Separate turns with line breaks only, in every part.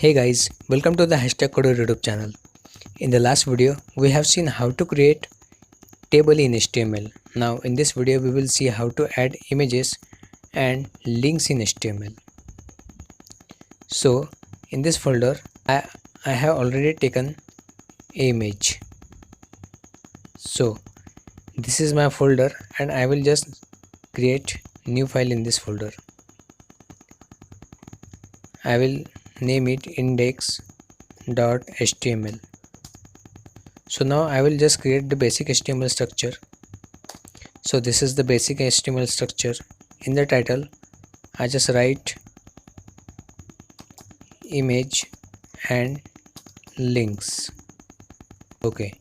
Hey guys, welcome to the Hashtag Coder YouTube channel. In the last video, we have seen how to create table in HTML. Now in this video, we will see how to add images and links in HTML. So in this folder, I have already taken an image. So this is my folder and I will just create new file in this folder. I will name it index.html. So now I will just create the basic HTML structure. So this is the basic HTML structure. In the title, I just write image and links. Okay.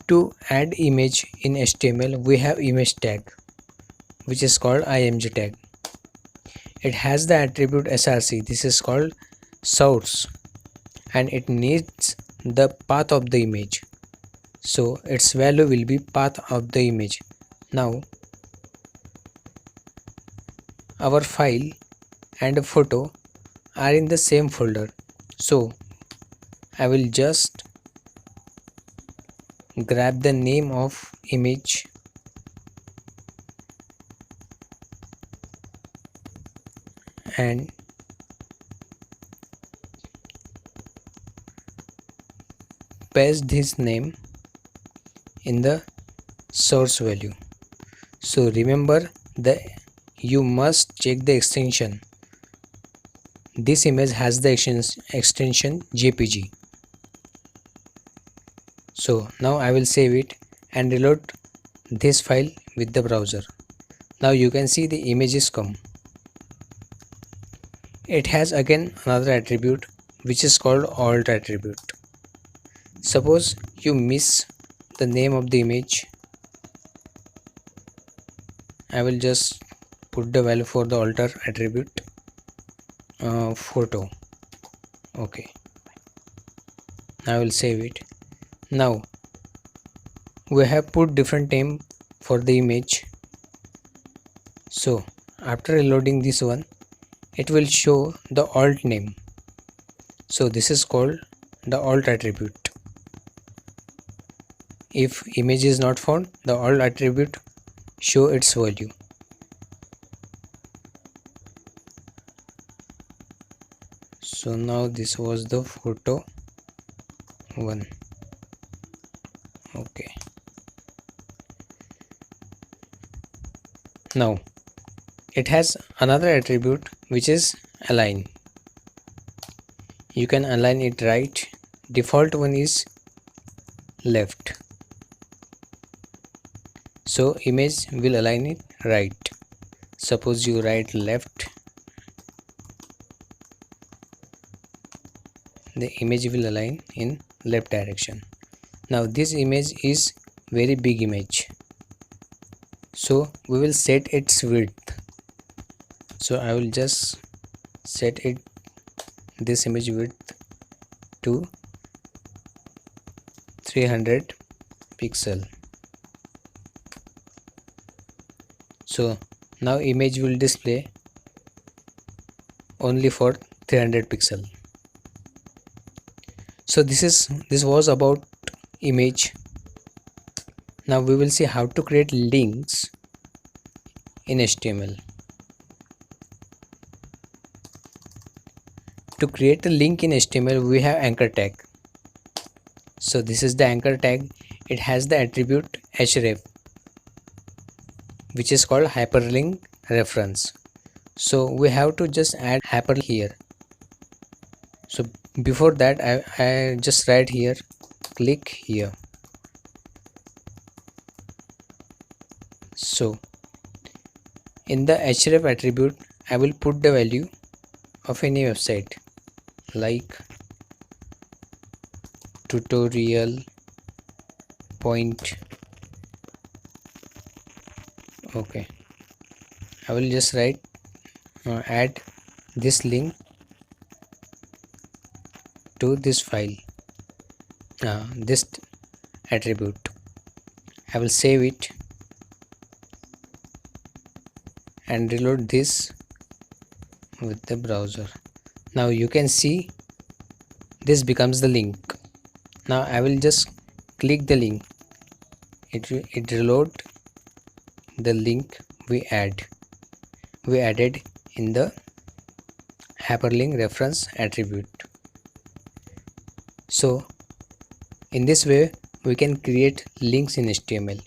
To add image in HTML, we have image tag, which is called img tag. It has the attribute src. This is called source, and it needs the path of the image. So its value will be path of the image. Now our file and photo are in the same folder. So I will just grab the name of image and paste this name in the source value. So remember you must check the extension. This image has the extension JPG. So now I will save it and reload this file with the browser. Now you can see the images come. It has again another attribute which is called alt attribute. Suppose you miss the name of the image, I will just put the value for the alter attribute photo. Okay, I will save it. Now we have put different name for the image. So after reloading this one, it will show the alt name. So this is called the alt attribute. If image is not found, the alt attribute show its value. So now this was the photo 1. Okay. Now it has another attribute which is align. You can align it right. Default one is left. So image will align it right. Suppose you write left, the image will align in left direction. Now this image is very big image, so we will set its width. So I will just set this image width to 300 pixel. So now image will display only for 300 pixel. So this was about image. Now we will see how to create links in HTML. To create a link in HTML, we have anchor tag. So this is the anchor tag. It has the attribute href, which is called hyperlink reference. So we have to just add hyperlink here. So before that, I just write here, click here. So in the href attribute, I will put the value of any website like tutorial point. Okay, I will just write add this link to this file, this attribute. I will save it and reload this with the browser. Now you can see this becomes the link. Now I will just click the link. It reload the link we added in the hyperlink reference attribute. So in this way we can create links in HTML.